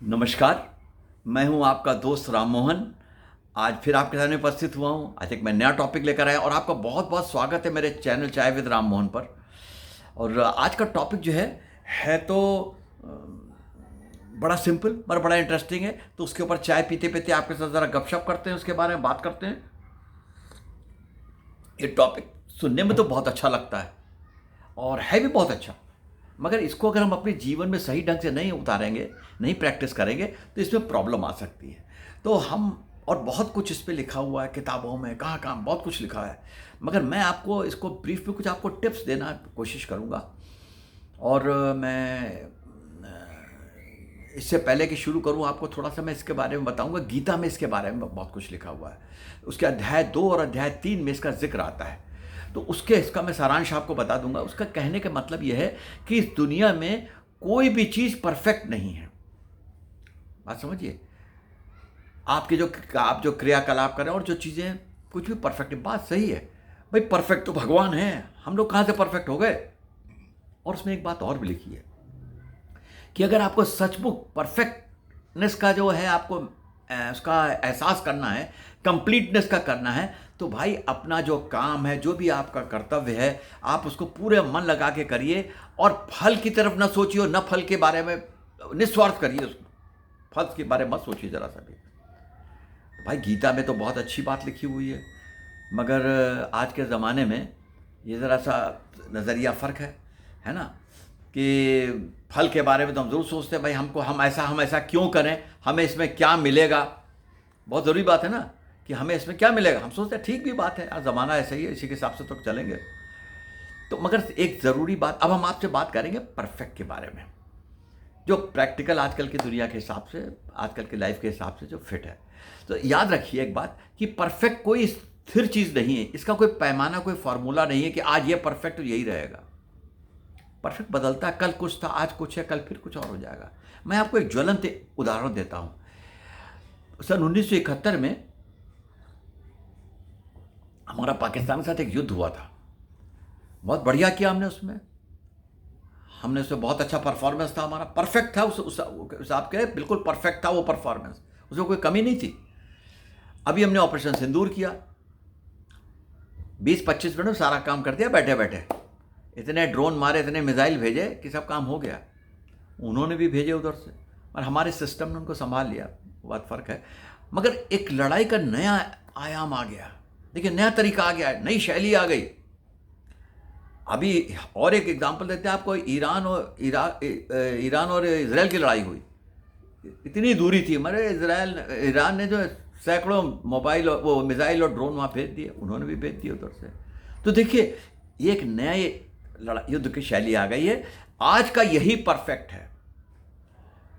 नमस्कार। मैं हूं आपका दोस्त राम मोहन। आज फिर आपके सामने उपस्थित हुआ हूं। आज एक मैं नया टॉपिक लेकर आया और आपका बहुत बहुत स्वागत है मेरे चैनल चाय विद राम मोहन पर। और आज का टॉपिक जो है तो अ, बड़ा सिंपल पर बड़ा इंटरेस्टिंग है। तो उसके ऊपर चाय पीते पीते आपके साथ ज़रा गपशप करते हैं, उसके बारे में बात करते हैं। ये टॉपिक सुनने में तो बहुत अच्छा लगता है और है भी बहुत अच्छा, मगर इसको अगर हम अपने जीवन में सही ढंग से नहीं उतारेंगे, नहीं प्रैक्टिस करेंगे तो इसमें प्रॉब्लम आ सकती है। तो हम और बहुत कुछ इस पे लिखा हुआ है किताबों में, कहाँ कहाँ बहुत कुछ लिखा है, मगर मैं आपको इसको ब्रीफ में कुछ आपको टिप्स देना कोशिश करूँगा। और मैं इससे पहले कि शुरू करूँ आपको थोड़ा सा मैं इसके बारे में बताऊँगा। गीता में इसके बारे में बहुत कुछ लिखा हुआ है। उसके अध्याय 2 और अध्याय 3 में इसका जिक्र आता है। तो इसका मैं सारांश आपको बता दूंगा। उसका कहने का मतलब यह है कि इस दुनिया में कोई भी चीज़ परफेक्ट नहीं है। बात समझिए। आप जो क्रियाकलाप करें और जो चीज़ें कुछ भी परफेक्ट है, बात सही है भाई। परफेक्ट तो भगवान है, हम लोग कहाँ से परफेक्ट हो गए। और उसमें एक बात और भी लिखी है कि अगर आपको सचमुच परफेक्टनेस का जो है आपको उसका एहसास करना है, कंप्लीटनेस का करना है, तो भाई अपना जो काम है, जो भी आपका कर्तव्य है, आप उसको पूरे मन लगा के करिए और फल की तरफ न सोचिए, न फल के बारे में, निस्वार्थ करिए उसको। फल के बारे में मत सोचिए ज़रा सा भी। भाई गीता में तो बहुत अच्छी बात लिखी हुई है, मगर आज के ज़माने में ये ज़रा सा नज़रिया फ़र्क है ना। कि फल के बारे में तो हम ज़रूर सोचते हैं भाई हम ऐसा क्यों करें, हमें इसमें क्या मिलेगा। बहुत ज़रूरी बात है ना कि हमें इसमें क्या मिलेगा। हम सोचते हैं ठीक भी बात है, ज़माना ऐसा ही है, इसी के हिसाब से तो चलेंगे। तो मगर एक ज़रूरी बात, अब हम आपसे बात करेंगे परफेक्ट के बारे में, जो प्रैक्टिकल आजकल की दुनिया के हिसाब से, आजकल की लाइफ के हिसाब से जो फिट है। तो याद रखिए एक बात कि परफेक्ट कोई स्थिर चीज़ नहीं है। इसका कोई पैमाना, कोई फार्मूला नहीं है कि आज ये परफेक्ट यही रहेगा। परफेक्ट बदलता है। कल कुछ था, आज कुछ है, कल फिर कुछ और हो जाएगा। मैं आपको एक ज्वलंत उदाहरण देता हूं। सन 1971 में हमारा पाकिस्तान के साथ एक युद्ध हुआ था। बहुत बढ़िया किया हमने उसमें बहुत अच्छा परफॉर्मेंस था हमारा। परफेक्ट था उस हिसाब के, बिल्कुल परफेक्ट था वो परफॉर्मेंस, उसमें कोई कमी नहीं थी। अभी हमने ऑपरेशन सिंदूर किया, 20-25 मिनट में सारा काम कर दिया बैठे बैठे। इतने ड्रोन मारे, इतने मिसाइल भेजे कि सब काम हो गया। उन्होंने भी भेजे उधर से, और हमारे सिस्टम ने उनको संभाल लिया। बहुत फ़र्क है। मगर एक लड़ाई का नया आयाम आ गया। देखिए, नया तरीका आ गया, नई शैली आ गई। अभी और एक एग्जांपल देते हैं आपको। ईरान और इजराइल की लड़ाई हुई। इतनी दूरी थी हमारे, ईरान ने जो सैकड़ों मिसाइल और ड्रोन वहाँ भेज दिए, उन्होंने भी भेज दिए उधर से। तो देखिए, ये एक नया युद्ध की शैली आ गई है। आज का यही परफेक्ट है।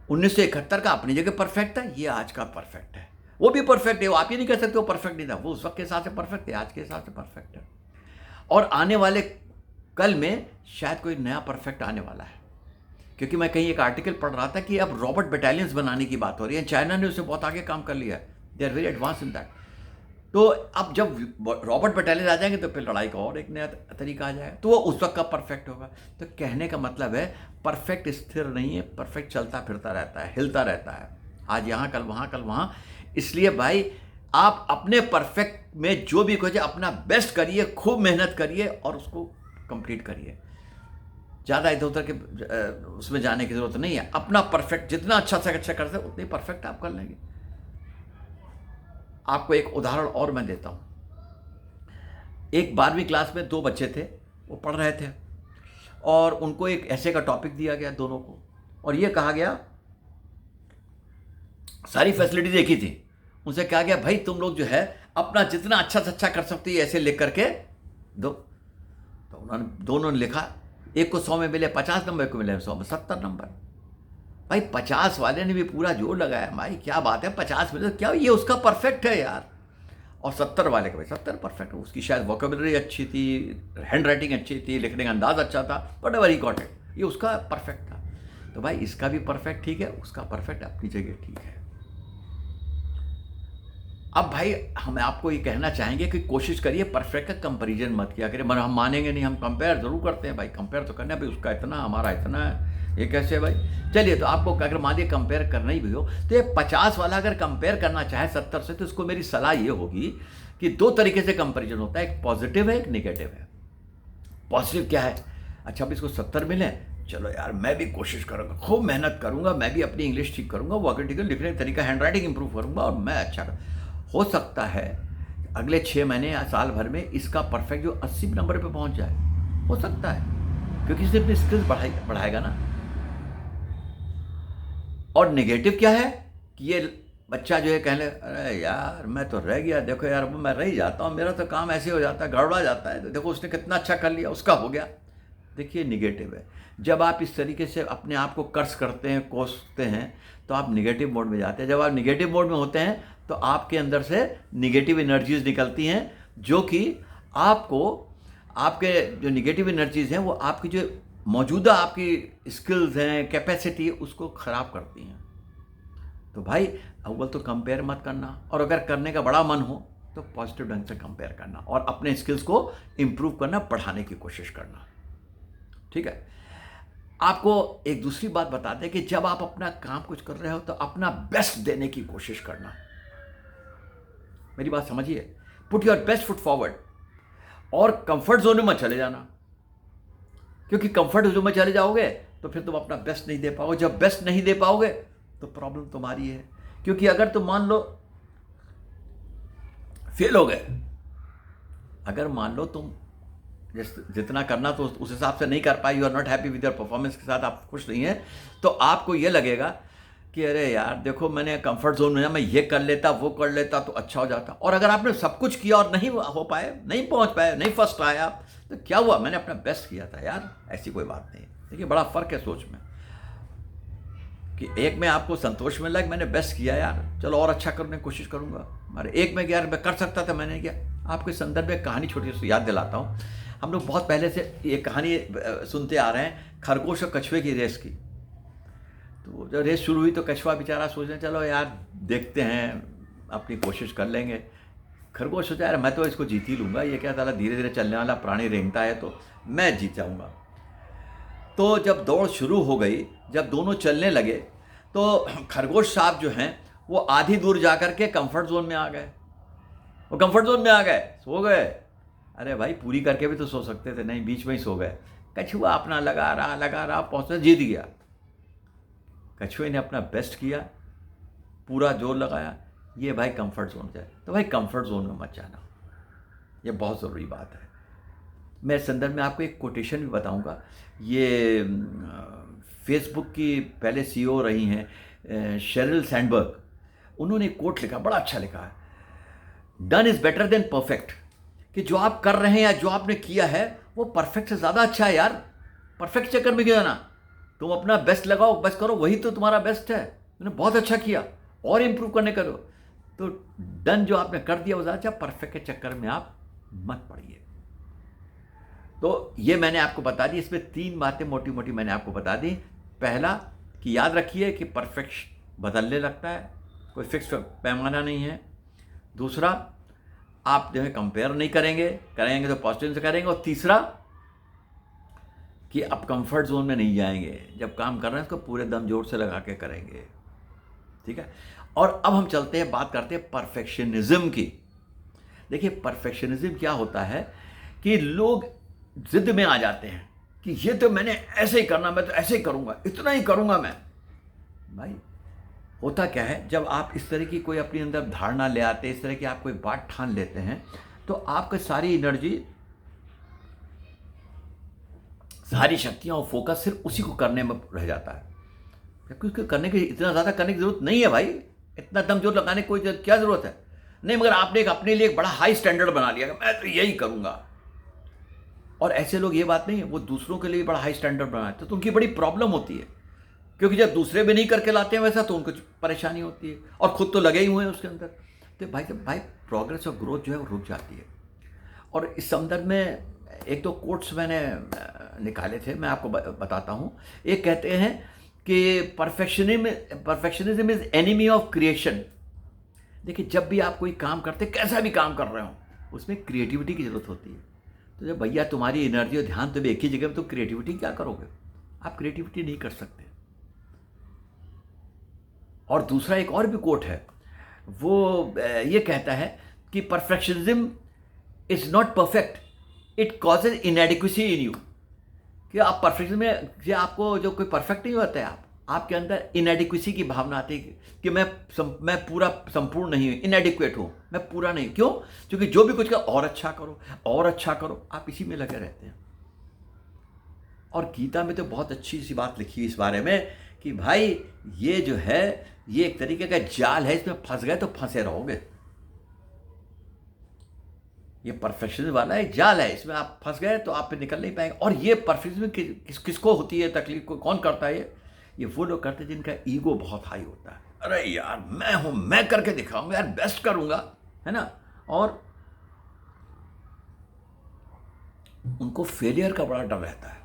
1971 का अपनी जगह परफेक्ट था, ये आज का परफेक्ट है। वो भी परफेक्ट है, वो आप ये नहीं कह सकते वो परफेक्ट नहीं था। वो उस वक्त के हिसाब से परफेक्ट है, आज के हिसाब से परफेक्ट है। और आने वाले कल में शायद कोई नया परफेक्ट आने वाला है। क्योंकि मैं कहीं एक आर्टिकल पढ़ रहा था कि अब रॉबोट बटालियंस बनाने की बात हो रही है। चाइना ने उससे बहुत आगे काम कर लिया है। They are very advance in that. तो अब जब रॉबर्ट बटालियन आ जाएंगे तो फिर लड़ाई का और एक नया तरीका आ जाएगा, तो वो उस वक्त का परफेक्ट होगा। तो कहने का मतलब है, परफेक्ट स्थिर नहीं है, परफेक्ट चलता फिरता रहता है, हिलता रहता है। आज यहाँ, कल वहाँ, कल वहाँ। इसलिए भाई आप अपने परफेक्ट में जो भी कुछ है, अपना बेस्ट करिए, खूब मेहनत करिए और उसको कंप्लीट करिए। ज़्यादा इधर उधर के उसमें जाने की जरूरत नहीं है। अपना परफेक्ट जितना अच्छा से अच्छा कर सकते उतनी परफेक्ट आप कर लेंगे। आपको एक उदाहरण और मैं देता हूँ। एक 12वीं क्लास में 2 बच्चे थे, वो पढ़ रहे थे और उनको एक ऐसे का टॉपिक दिया गया दोनों को, और ये कहा गया, सारी फैसिलिटी देखी थी, उनसे कहा गया भाई तुम लोग जो है अपना जितना अच्छा से अच्छा कर सकते हो ऐसे लिख करके दो। तो उन्होंने दोनों ने लिखा। एक को 100 में मिले 50 नंबर, को मिले 100 में 70 नंबर। भाई 50 वाले ने भी पूरा जोर लगाया, भाई क्या बात है, 50 मिले तो क्या ये उसका परफेक्ट है यार। और 70 वाले का भाई 70 परफेक्ट। उसकी शायद वोकेबलरी अच्छी थी, हैंड राइटिंग अच्छी थी, लिखने का अंदाज अच्छा था, but ever he got it, ये उसका परफेक्ट था। तो भाई इसका भी परफेक्ट ठीक है, उसका परफेक्ट अपनी जगह ठीक है। अब भाई हम आपको ये कहना चाहेंगे कि कोशिश करिए परफेक्ट का कंपैरिजन मत किया करिए। मगर हम मानेंगे नहीं, हम कंपेयर जरूर करते हैं भाई, कंपेयर तो करना है भाई, उसका इतना हमारा इतना है, ये कैसे है भाई? चलिए, तो आपको अगर मान लीजिए कंपेयर करना ही भी हो, तो ये 50 वाला अगर कंपेयर करना चाहे 70 से, तो उसको मेरी सलाह ये होगी कि 2 तरीके से कंपैरिजन होता है, एक पॉजिटिव है, एक नेगेटिव है। पॉजिटिव क्या है? अच्छा, अब इसको 70 मिले, चलो यार मैं भी कोशिश करूँगा, खूब मेहनत करूँगा, मैं भी अपनी इंग्लिश ठीक करूँगा, वर्किंग ठीक, लिखने का तरीका, हैंड राइटिंग इंप्रूव करूँगा और मैं अच्छा हो सकता है अगले 6 महीने या साल भर में इसका परफेक्ट जो 80 नंबर पे पहुँच जाए, हो सकता है, क्योंकि इसने अपनी स्किल्स बढ़ाएगा ना। और नेगेटिव क्या है कि ये बच्चा जो है कहने, अरे यार मैं तो रह गया, देखो यार मैं रह ही जाता हूँ, मेरा तो काम ऐसे हो जाता है, गड़बड़ा जाता है, तो देखो उसने कितना अच्छा कर लिया, उसका हो गया। देखिए, निगेटिव है। जब आप इस तरीके से अपने आप को कर्स करते हैं, कोसते हैं, तो आप निगेटिव मोड में जाते हैं। जब आप निगेटिव मोड में होते हैं तो आपके अंदर से निगेटिव एनर्जीज निकलती हैं, जो कि आपको, आपके जो निगेटिव एनर्जीज हैं वो आपकी जो मौजूदा आपकी स्किल्स हैं, कैपेसिटी, उसको ख़राब करती हैं। तो भाई अव्वल तो कंपेयर मत करना, और अगर करने का बड़ा मन हो तो पॉजिटिव ढंग से कंपेयर करना और अपने स्किल्स को इम्प्रूव करना, बढ़ाने की कोशिश करना। ठीक है। आपको एक दूसरी बात बताते हैं कि जब आप अपना काम कुछ कर रहे हो तो अपना बेस्ट देने की कोशिश करना। मेरी बात समझिए, put your best foot forward, और कंफर्ट जोन में मत चले जाना, क्योंकि कंफर्ट जोन में चले जाओगे तो फिर तुम अपना बेस्ट नहीं दे पाओगे। जब बेस्ट नहीं दे पाओगे तो प्रॉब्लम तुम्हारी है, क्योंकि अगर तुम मान लो फेल हो गए, अगर मान लो तुम जितना करना तो उस हिसाब से नहीं कर पाए, you are not happy with your performance के साथ, आप खुश नहीं हैं, तो आपको ये लगेगा कि अरे यार देखो मैंने कंफर्ट जोन में, मैं ये कर लेता, वो कर लेता तो अच्छा हो जाता। और अगर आपने सब कुछ किया और नहीं हो पाए, नहीं पहुंच पाए, नहीं फर्स्ट आया, तो क्या हुआ? मैंने अपना बेस्ट किया था यार, ऐसी कोई बात नहीं। देखिए, बड़ा फर्क है सोच में, कि एक में आपको संतोष मिला कि मैंने बेस्ट किया यार, चलो और अच्छा करने की कोशिश करूंगा, और एक में यार मैं कर सकता था, मैंने किया। आपके संदर्भ में कहानी छोटी सी याद दिलाता हूँ। हम लोग बहुत पहले से ये कहानी सुनते आ रहे हैं, खरगोश और कछुए की रेस की। तो जब रेस शुरू हुई तो कछुआ बेचारा सोच रहे, चलो यार देखते हैं, अपनी कोशिश कर लेंगे। खरगोश सोचा, यार मैं तो इसको जीत ही लूँगा, ये क्या साला धीरे धीरे चलने वाला प्राणी रेंगता है, तो मैं जीत जाऊँगा। तो जब दौड़ शुरू हो गई, जब दोनों चलने लगे, तो खरगोश साहब जो हैं वो आधी दूर जा कर के कंफर्ट जोन में आ गए। वो कंफर्ट जोन में आ गए, सो गए। अरे भाई पूरी करके भी तो सो सकते थे, नहीं, बीच में ही सो गए। कछुआ अपना लगा रहा पहुँचा, जीत गया। कछुए ने अपना बेस्ट किया, पूरा जोर लगाया, ये भाई कंफर्ट जोन जाए। तो भाई कंफर्ट जोन में मत जाना, ये बहुत ज़रूरी बात है। मैं इस संदर्भ में आपको एक कोटेशन भी बताऊंगा। ये फेसबुक की पहले सीईओ रही हैं शेरिल सैंडबर्ग, उन्होंने एक कोट लिखा, बड़ा अच्छा लिखा है, done is better than perfect. कि जो आप कर रहे हैं या जो आपने किया है वो परफेक्ट से ज़्यादा अच्छा है यार। परफेक्ट चक्कर में क्यों जाना, तुम अपना बेस्ट लगाओ, बस करो, वही तो तुम्हारा बेस्ट है, तुमने बहुत अच्छा किया, और इम्प्रूव करने करो। तो डन जो आपने कर दिया वो ज़्यादा अच्छा, परफेक्ट के चक्कर में आप मत पड़िए। तो ये मैंने आपको बता दी, इसमें 3 बातें मोटी मोटी मैंने आपको बता दी। पहला कि याद रखिए कि परफेक्ट बदलने लगता है, कोई फिक्स पैमाना नहीं है। दूसरा, आप जो है कंपेयर नहीं करेंगे तो पॉजिटिव से करेंगे। और तीसरा कि आप कंफर्ट जोन में नहीं जाएंगे, जब काम कर रहे हैं उसको पूरे दम जोर से लगा के करेंगे। ठीक है। और अब हम चलते हैं, बात करते हैं परफेक्शनिज्म की। देखिए, परफेक्शनिज्म क्या होता है कि लोग जिद में आ जाते हैं कि ये तो मैंने ऐसे ही करना, मैं तो ऐसे ही करूंगा, इतना ही करूंगा मैं। भाई होता क्या है, जब आप इस तरह की कोई अपनी अंदर धारणा ले आते हैं, इस तरह की आप कोई बात ठान लेते हैं, तो आपकी सारी एनर्जी, सारी शक्तियां और फोकस सिर्फ उसी को करने में रह जाता है। क्योंकि उसको करने की, इतना ज़्यादा करने की जरूरत नहीं है भाई, इतना दम जोर लगाने की कोई क्या जरूरत है नहीं। मगर आपने अपने लिए एक बड़ा हाई स्टैंडर्ड बना लिया, मैं तो यही करूंगा। और ऐसे लोग, ये बात नहीं है, वो दूसरों के लिए बड़ा हाई स्टैंडर्ड बनाते, तो उनकी बड़ी प्रॉब्लम होती है, क्योंकि जब दूसरे भी नहीं करके लाते हैं वैसा, तो उनको परेशानी होती है, और खुद तो लगे ही हुए हैं उसके अंदर। तो भाई प्रोग्रेस और ग्रोथ जो है वो रुक जाती है। और इस संदर्भ में एक दो कोट्स मैंने निकाले थे, मैं आपको बताता हूँ। एक कहते हैं कि perfectionism is enemy of creation. देखिए, जब भी आप कोई काम करते, कैसा भी काम कर रहे हो, उसमें क्रिएटिविटी की जरूरत होती है। तो जब भैया तुम्हारी एनर्जी और ध्यान तो भी एक ही जगह में, तो क्रिएटिविटी क्या करोगे? आप क्रिएटिविटी नहीं कर सकते। और दूसरा एक और भी कोट है, वो ये कहता है कि perfectionism is not perfect, it causes inadequacy in you. कि आप परफेक्शन में, कि आपको जो कोई परफेक्ट नहीं होता है, आपके अंदर इनएडिक्वेसी की भावना आती है कि मैं पूरा संपूर्ण नहीं हूँ, इनएडिक्वेट हूँ, मैं पूरा नहीं। क्यों? क्योंकि जो भी कुछ का और अच्छा करो और अच्छा करो, आप इसी में लगे रहते हैं। और गीता में तो बहुत अच्छी सी बात लिखी है इस बारे में कि भाई ये जो है ये एक तरीके का जाल है, इसमें फंस गए तो फंसे रहोगे। ये परफेक्शन वाला एक जाल है, इसमें आप फंस गए तो आप पे निकल नहीं पाएंगे। और ये परफेक्शन किसको होती है तकलीफ, को कौन करता है? ये वो लोग करते हैं जिनका ईगो बहुत हाई होता है। अरे यार मैं हूं, मैं करके दिखाऊंगा यार, बेस्ट करूंगा, है ना। और उनको फेलियर का बड़ा डर रहता है।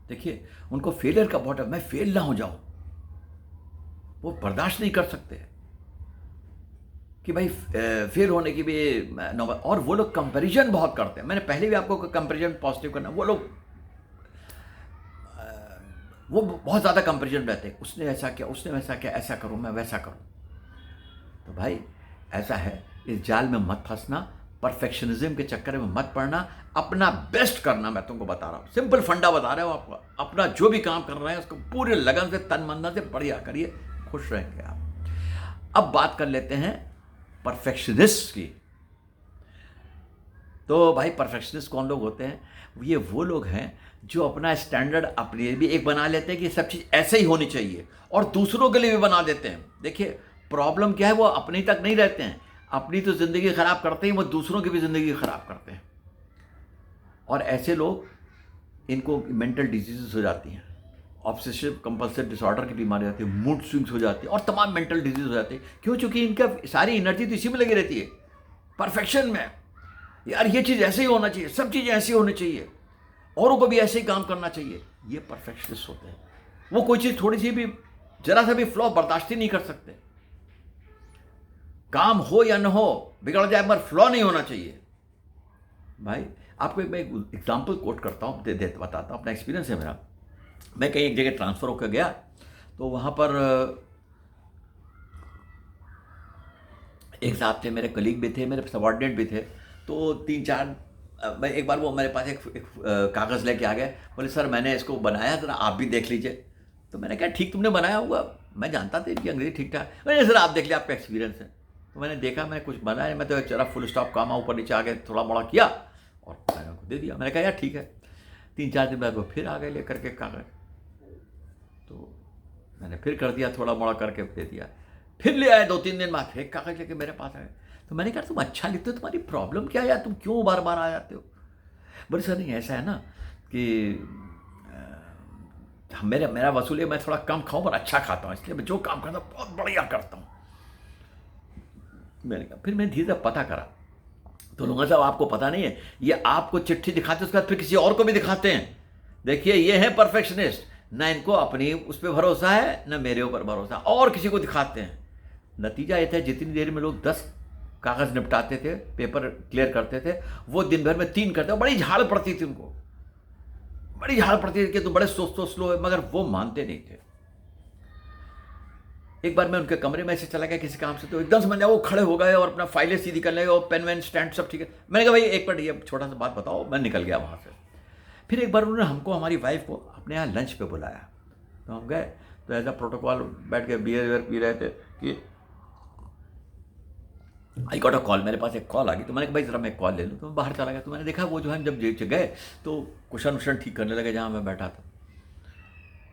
देखिए, उनको फेलियर का बहुत डर, मैं फेल ना हो जाऊं, वो बर्दाश्त नहीं कर सकते कि भाई फेल होने की भी नौबत। और वो लोग कंपैरिजन बहुत करते हैं। मैंने पहले भी आपको कंपैरिजन पॉजिटिव करना, वो लोग वो बहुत ज़्यादा कंपैरिजन रहते हैं, उसने ऐसा किया, उसने वैसा किया, ऐसा करूं मैं, वैसा करूं। तो भाई ऐसा है, इस जाल में मत फंसना, परफेक्शनिज्म के चक्कर में मत पड़ना, अपना बेस्ट करना। मैं तुमको बता रहा हूँ, सिंपल फंडा बता रहा हूँ आपको। अपना जो भी काम कर रहे हैं उसको पूरे लगन से, तन मन से बढ़िया करिए, खुश रहेंगे आप। अब बात कर लेते हैं परफेक्शनिस्ट की। तो भाई परफेक्शनिस्ट कौन लोग होते हैं? ये वो लोग हैं जो अपना स्टैंडर्ड अपने लिए भी एक बना लेते हैं कि सब चीज़ ऐसे ही होनी चाहिए, और दूसरों के लिए भी बना देते हैं। देखिए प्रॉब्लम क्या है, वो अपनी तक नहीं रहते हैं, अपनी तो ज़िंदगी ख़राब करते हैं, वो दूसरों की भी ज़िंदगी ख़राब करते हैं। और ऐसे लोग, इनको मेंटल डिजीज़ हो जाती हैं, ऑब्सेसिव कंपल्सिव डिसऑर्डर की बीमारी आती है, मूड स्विंग्स हो जाती है, और तमाम मेंटल डिजीज हो जाती है। क्यों? क्योंकि इनका सारी एनर्जी तो इसी में लगी रहती है, परफेक्शन में। यार ये चीज़ ऐसे ही होना चाहिए, सब चीज़ें ऐसी होनी चाहिए, औरों को भी ऐसे ही काम करना चाहिए। ये परफेक्शनिस्ट होते हैं। वो कोई चीज़ थोड़ी सी भी, जरा सा भी फ्लॉ बर्दाश्त ही नहीं कर सकते। काम हो या न हो, बिगड़ जाए मगर फ्लॉ नहीं होना चाहिए। भाई आपको मैं एक एग्जाम्पल कोट करता हूँ, बताता हूँ, अपना एक्सपीरियंस है मेरा। मैं कहीं एक जगह ट्रांसफ़र होकर गया, तो वहाँ पर एक साहब थे, मेरे कलीग भी थे, मेरे सबॉर्डिनेट भी थे। तो 3-4 मैं एक बार वो मेरे पास एक कागज़ लेके आ गए, बोले सर मैंने इसको बनाया, ज़रा आप भी देख लीजिए। तो मैंने कहा ठीक तुमने बनाया होगा, मैं जानता था इनकी अंग्रेजी ठीक ठाक। मैंने सर आप देख लिया, आपका एक्सपीरियंस है। तो मैंने देखा, मैं कुछ बनाया, मैं तो एक जरा फुल स्टॉप कामा ऊपर नीचे आ गए, थोड़ा मोड़ा किया और मैंने उनको दे दिया। मैंने कहा यार ठीक है। 3-4 दिन बाद वो फिर आ गए लेकर के कागज़, तो मैंने फिर कर दिया, थोड़ा मोड़ा करके दे दिया। फिर ले आए 2-3 दिन बाद, फिर कागज़ लेके मेरे पास आए। तो मैंने कहा तुम अच्छा लिखते हो, तुम्हारी प्रॉब्लम क्या है यार, तुम क्यों बार बार आ जाते हो? बोले सर नहीं ऐसा है ना कि मेरा वसूल है, मैं थोड़ा कम खाऊं पर अच्छा खाता हूँ, इसलिए मैं जो काम करता हूँ बहुत बढ़िया करता हूँ। मैंने कहा, फिर मैं धीरे धीरे पता करा, तो लोगों साहब आपको पता नहीं है, ये आपको चिट्ठी दिखाते उसके बाद फिर किसी और को भी दिखाते हैं। देखिए ये है परफेक्शनिस्ट, ना इनको अपनी उस पर भरोसा है, ना मेरे ऊपर भरोसा, और किसी को दिखाते हैं। नतीजा ये था, जितनी देर में लोग 10 कागज़ निपटाते थे, पेपर क्लियर करते थे, वो दिन भर में 3 करते। बड़ी झाड़ पड़ती थी उनको, बड़ी झाड़ पड़ती थी कि तुम बड़े सोचते स्लो है, मगर वो मानते नहीं थे। एक बार मैं उनके कमरे में ऐसे चला गया किसी काम से, तो एकदम समझ वो खड़े हो गए और अपना फाइलें सीधी कर ले और पेन वेन स्टैंड सब ठीक है। मैंने कहा भाई एक मिनट, ये छोटा सा बात बताओ। मैं निकल गया वहाँ से। फिर एक बार उन्होंने हमको, हमारी वाइफ को अपने यहाँ लंच पे बुलाया, तो हम गए। तो ऐसा प्रोटोकॉल बैठ के बियर पी रहे थे कि आई गॉट अ कॉल, मेरे पास एक कॉल आ गई। तो मैंने कहा भाई ज़रा मैं कॉल ले लूँ। तो मैं बाहर चला गया, तो मैंने देखा वो जो है जब जेब से गए तो कुशन उशन ठीक करने लगे जहाँ मैं बैठा था।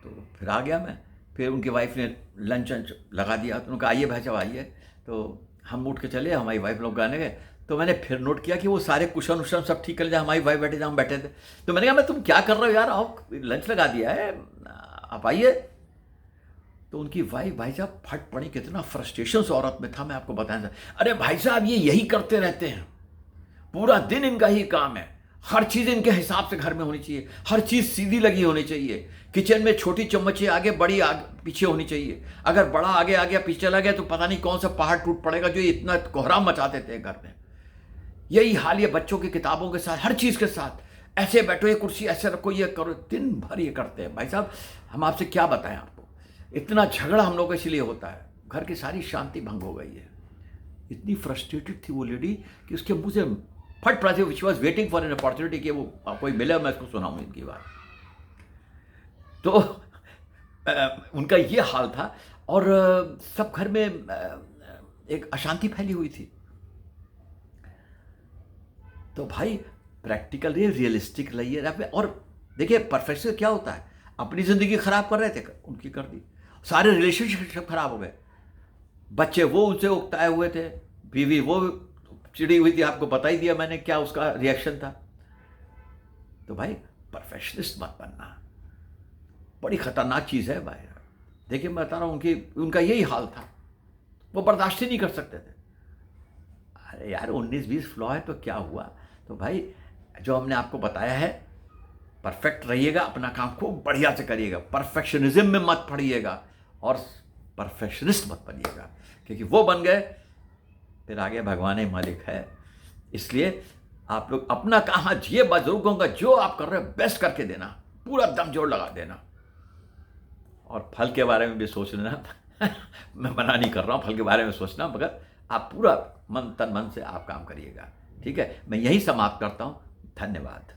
तो फिर आ गया मैं। फिर उनकी वाइफ ने लंच वंच लगा दिया, तो उन्होंने कहा आइए भाई साहब आइए। तो हम उठ के चले, हमारी वाइफ लोग गाने गए। तो मैंने फिर नोट किया कि वो सारे कुशन उशन सब ठीक कर लिया, हमारी वाइफ बैठे जहाँ हम बैठे थे। तो मैंने कहा मैं तुम क्या कर रहे हो यार, आओ लंच लगा दिया है, आप आइए। तो उनकी वाइफ भाई साहब फट पड़ी, कितना फ्रस्ट्रेशन से औरत में था मैं आपको बताया। अरे भाई साहब ये यही करते रहते हैं, पूरा दिन इनका ही काम है, हर चीज़ इनके हिसाब से घर में होनी चाहिए, हर चीज़ सीधी लगी होनी चाहिए। किचन में छोटी चम्मचें आगे, बड़ी आगे पीछे होनी चाहिए। अगर बड़ा आगे आ गया, पीछे चला गया तो पता नहीं कौन सा पहाड़ टूट पड़ेगा, जो इतना कोहराम मचाते थे घर में। यही हाल ये बच्चों की किताबों के साथ, हर चीज़ के साथ ऐसे बैठो, ये कुर्सी ऐसे रखो, ये करो, दिन भर ये करते हैं। भाई साहब, हम आपसे क्या बताएं आपको, इतना झगड़ा हम लोग इसलिए होता है, घर की सारी शांति भंग हो गई है। इतनी फ्रस्ट्रेटेड थी वो लेडी कि उसके मुंह से फट पड़ा, which was waiting for an opportunity कि वो कोई मिले, मैं इसको सुनाऊं इनकी बात। तो उनका ये हाल था, और सब घर में एक अशांति फैली हुई थी। तो भाई प्रैक्टिकल रहिए, रियलिस्टिक रहिए। और देखिए परफेक्शन क्या होता है, अपनी ज़िंदगी खराब कर रहे थे, उनकी कर दी, सारे रिलेशनशिप खराब हो गए, बच्चे वो उनसे उकताए हुए थे, बीवी वो चिड़ी हुई थी, आपको बता ही दिया मैंने क्या उसका रिएक्शन था। तो भाई परफेक्शनिस्ट मत बनना, बड़ी खतरनाक चीज़ है भाई। देखिए मैं बता रहा हूँ, उनका यही हाल था, वो बर्दाश्त ही नहीं कर सकते थे। अरे यार 19-20 फ्लॉ है तो क्या हुआ। तो भाई जो हमने आपको बताया है, परफेक्ट रहिएगा, अपना काम खूब बढ़िया से करिएगा, परफेक्शनिज्म में मत पड़िएगा और परफेक्शनिस्ट मत बनिएगा, क्योंकि वो बन गए फिर आगे भगवान ही मालिक है। इसलिए आप लोग अपना काम, हाँ ये बात जरूर कहूँगा, जो आप कर रहे हो बेस्ट करके देना, पूरा दम जोर लगा देना, और फल के बारे में भी सोच लेना। मैं मना नहीं कर रहा हूँ फल के बारे में सोचना, मगर आप पूरा मन तन मन से आप काम करिएगा। ठीक है, मैं यही समाप्त करता हूँ। धन्यवाद।